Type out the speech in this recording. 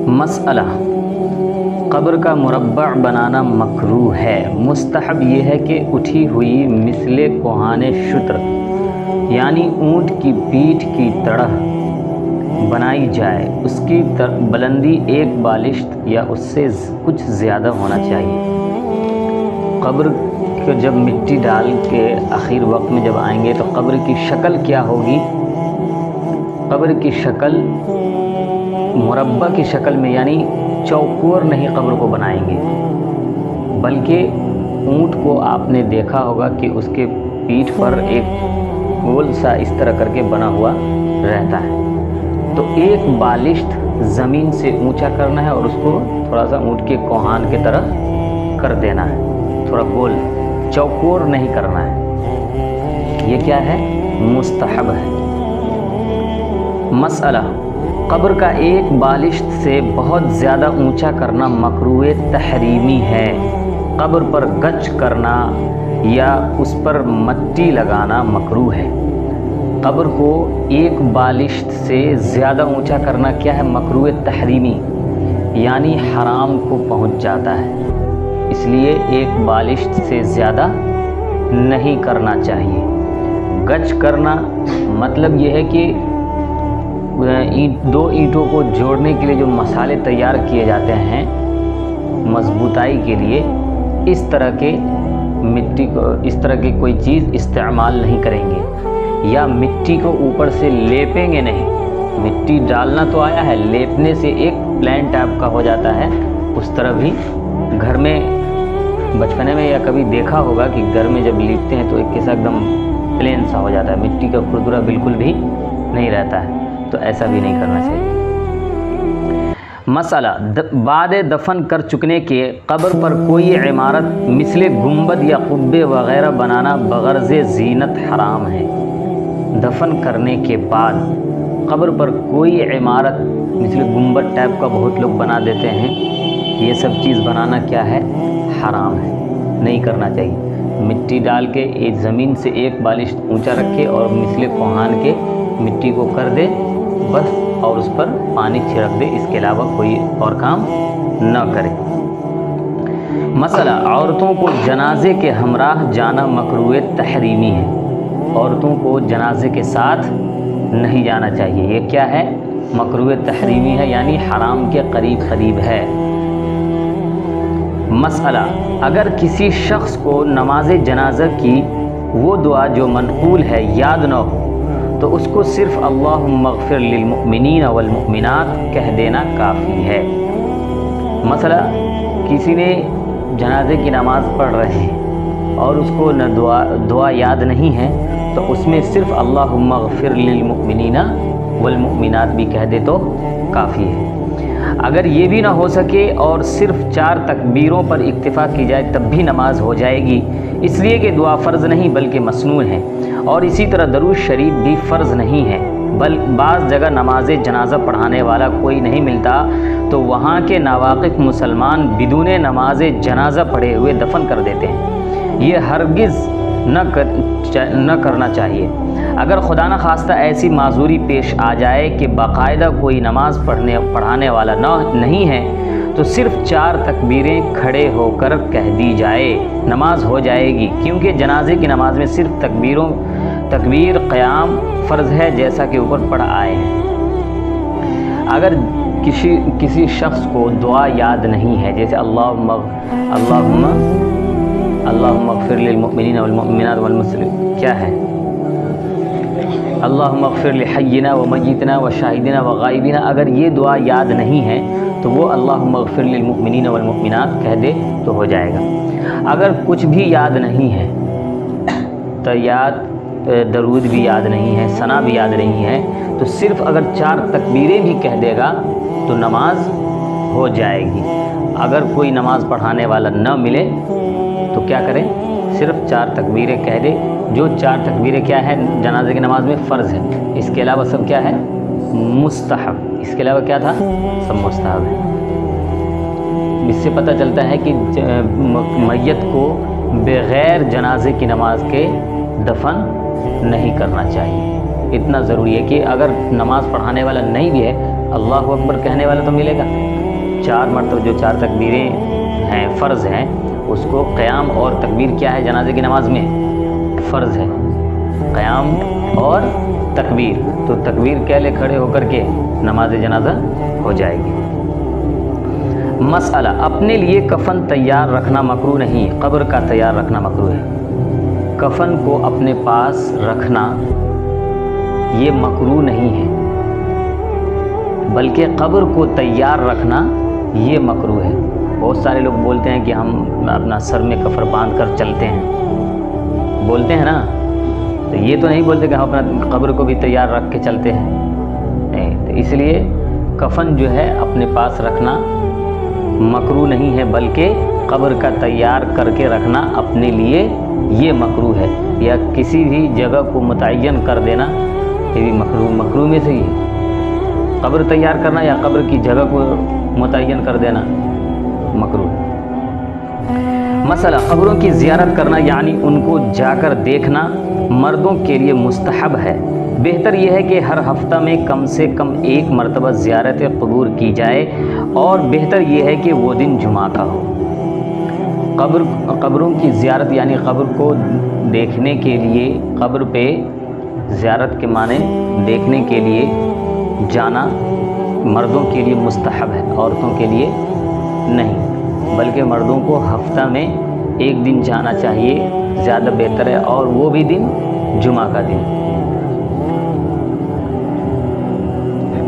मसअला क़ब्र का मुरब्बा बनाना मकरूह है। मुस्तहब ये है कि उठी हुई मिसले कोहाने शुत्र यानी ऊँट की पीठ की तरह बनाई जाए। उसकी बुलंदी एक बालिश्त या उससे कुछ ज़्यादा होना चाहिए। क़ब्र को जब मिट्टी डाल के आखिर वक्त में जब आएंगे तो क़ब्र की शक्ल क्या होगी? क़ब्र की शक्ल मुरब्बा की शक्ल में यानी चौकोर नहीं क़ब्र को बनाएंगे, बल्कि ऊँट को आपने देखा होगा कि उसके पीठ पर एक गोल सा इस तरह करके बना हुआ रहता है। तो एक बालिश्त ज़मीन से ऊंचा करना है और उसको थोड़ा सा ऊँट के कोहान की तरह कर देना है, थोड़ा गोल, चौकोर नहीं करना है। ये क्या है? मुस्तहब है। मसअला क़ब्र का एक बालिश्त से बहुत ज़्यादा ऊंचा करना मकरूह तहरीमी है। क़ब्र पर गच करना या उस पर मट्टी लगाना मकरूह है। क़ब्र को एक बालिश्त से ज़्यादा ऊंचा करना क्या है? मकरूह तहरीमी यानी हराम को पहुंच जाता है। इसलिए एक बालिश्त से ज़्यादा नहीं करना चाहिए। गच करना मतलब ये है कि दो ईंटों को जोड़ने के लिए जो मसाले तैयार किए जाते हैं मजबूताई के लिए, इस तरह के मिट्टी को, इस तरह की कोई चीज़ इस्तेमाल नहीं करेंगे या मिट्टी को ऊपर से लेपेंगे नहीं। मिट्टी डालना तो आया है, लेपने से एक प्लेन टाइप का हो जाता है। उस तरह भी घर में बचपने में या कभी देखा होगा कि घर में जब लीपते हैं तो एक कैसा एकदम प्लेन सा हो जाता है, मिट्टी का खुरदुरा बिल्कुल भी नहीं रहता है। तो ऐसा भी नहीं करना चाहिए। मसला बाद दफन कर चुकने के क़ब्र पर कोई इमारत मिसले गुंबद या कुब्बे वग़ैरह बनाना बग़र्ज़ ज़ीनत हराम है। दफन करने के बाद क़ब्र पर कोई इमारत मिसले गुंबद टाइप का बहुत लोग बना देते हैं, ये सब चीज़ बनाना क्या है? हराम है, नहीं करना चाहिए। मिट्टी डाल के एक ज़मीन से एक बालिश ऊंचा रखे और मिसले कोहान के मिट्टी को कर दे बस, और उस पर पानी छिड़क दे, इसके अलावा कोई और काम न करे। मसला औरतों को जनाजे के हमराह जाना मकरूह तहरीमी है। औरतों को जनाजे के साथ नहीं जाना चाहिए। ये क्या है? मकरूह तहरीमी है, यानी हराम के करीब करीब है। मसला अगर किसी शख्स को नमाज जनाजा की वो दुआ जो मनक़ूल है याद न हो तो उसको सिर्फ़ अल्लाहुम्मा अग़फ़िर लिलमुअमिनीन वल्मुअमिनात कह देना काफ़ी है। मसला किसी ने जनाजे की नमाज़ पढ़ रहे हैं और उसको न दुआ याद नहीं है तो उसमें सिर्फ़ अल्लाहुम्मा अग़फ़िर लिलमुअमिनीन वल्मुअमिनात भी कह दे तो काफ़ी है। अगर ये भी ना हो सके और सिर्फ़ 4 तकबीरों पर इक्तिफ़ा की जाए तब भी नमाज हो जाएगी, इसलिए कि दुआ फ़र्ज़ नहीं बल्कि मसनून है। और इसी तरह दरूद शरीफ भी फ़र्ज़ नहीं है, बाज़ जगह नमाज जनाजा पढ़ाने वाला कोई नहीं मिलता तो वहाँ के नावाकिफ़ मुसलमान बिदून नमाज जनाजा पढ़े हुए दफन कर देते हैं। ये हरगिज़ न करना चाहिए। अगर खुदा न खास्ता ऐसी माजूरी पेश आ जाए कि बाकायदा कोई नमाज पढ़ाने वाला नहीं है तो सिर्फ़ 4 तकबीरें खड़े होकर कह दी जाए, नमाज हो जाएगी। क्योंकि जनाजे की नमाज में सिर्फ़ तकबीर क़याम फ़र्ज़ है, जैसा कि ऊपर पढ़ा आए हैं। अगर किसी शख्स को दुआ याद नहीं है, जैसे अल्लाहुम्मा अग़फ़िर लिलमुअमिनीन वल्मुअमिनात वल्मुस्लिमीन, क्या है? अल्लाहुम्मा अग़फ़िर लिहय्यिना व मय्यितना व शाहिदिना व गायबिना, अगर ये दुआ याद नहीं है तो वो अल्लाहुम्मा अग़फ़िर लिलमुअमिनीन वल्मुअमिनात कह दे तो हो जाएगा। अगर कुछ भी याद नहीं है तो दरूद भी याद नहीं है, सना भी याद नहीं है, तो सिर्फ़ अगर 4 तकबीरें भी कह देगा तो नमाज हो जाएगी। अगर कोई नमाज़ पढ़ाने वाला न मिले तो क्या करें? सिर्फ़ 4 तकबीरें कह दे, जो 4 तकबीरें क्या है जनाजे की नमाज में फ़र्ज़ है। इसके अलावा सब क्या है? मुस्तहब। इसके अलावा क्या था? सब मुस्तहब है। इससे पता चलता है कि मैयत को बग़ैर जनाजे की नमाज के दफन नहीं करना चाहिए। اتنا ضروری ہے کہ اگر نماز پڑھانے والا نہیں بھی ہے اللہ اکبر کہنے والا تو ملے گا۔ 4 مرتبہ جو 4 تکبیریں ہیں فرض ہیں، اس کو قیام اور تکبیر کیا ہے جنازے کی نماز میں؟ فرض ہے، قیام اور تکبیر۔ تو تکبیر کہہ لے کھڑے ہو کر کے نماز جنازہ ہو جائے گی۔ مسئلہ، اپنے لیے کفن تیار رکھنا مکروہ نہیں، قبر کا تیار رکھنا مکروہ ہے۔ کفن کو اپنے پاس رکھنا یہ مکروہ نہیں ہے، بلکہ قبر کو تیار رکھنا یہ مکروہ ہے۔ بہت سارے لوگ بولتے ہیں کہ ہم اپنا سر میں کفن باندھ کر چلتے ہیں، بولتے ہیں نا، تو یہ تو نہیں بولتے کہ ہم اپنا قبر کو بھی تیار رکھ کے چلتے ہیں، نہیں۔ تو اس لیے کفن جو ہے اپنے پاس رکھنا مکروہ نہیں ہے، بلکہ قبر کا تیار کر کے رکھنا اپنے لیے یہ مکروہ ہے، یا کسی بھی جگہ کو متعین کر دینا یہ بھی مکروہ میں سے ہی ہے۔ قبر تیار کرنا یا قبر کی جگہ کو متعین کر دینا مکروہ ہے۔ مسئلہ، قبروں کی زیارت کرنا یعنی ان کو جا کر دیکھنا مردوں کے لیے مستحب ہے۔ بہتر یہ ہے کہ ہر ہفتہ میں کم سے کم 1 مرتبہ زیارت قبور کی جائے، اور بہتر یہ ہے کہ وہ دن جمعہ کا ہو۔ قبروں کی زیارت یعنی قبر کو دیکھنے کے لیے، قبر پہ زیارت کے معنی دیکھنے کے لیے جانا مردوں کے لیے مستحب ہے، عورتوں کے لیے نہیں، بلکہ مردوں کو ہفتہ میں 1 دن جانا چاہیے، زیادہ بہتر ہے، اور وہ بھی دن جمعہ کا دن۔